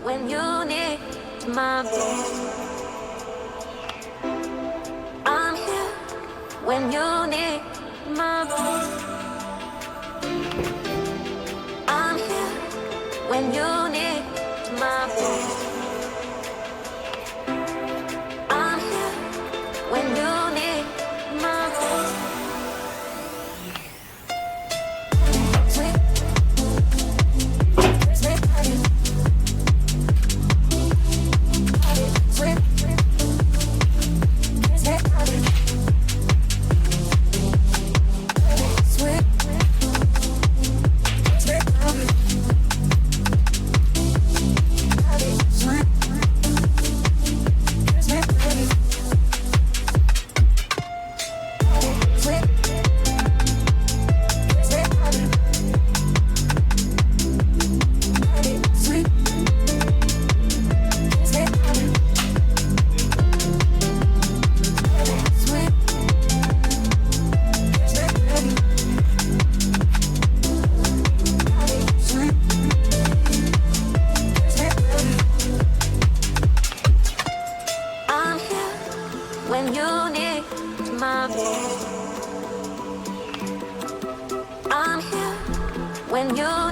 when you need my voice. I'm here when you need my voice. I'm here when you need my voice. I'm here when you need my voice. When you need my voice, I'm here when you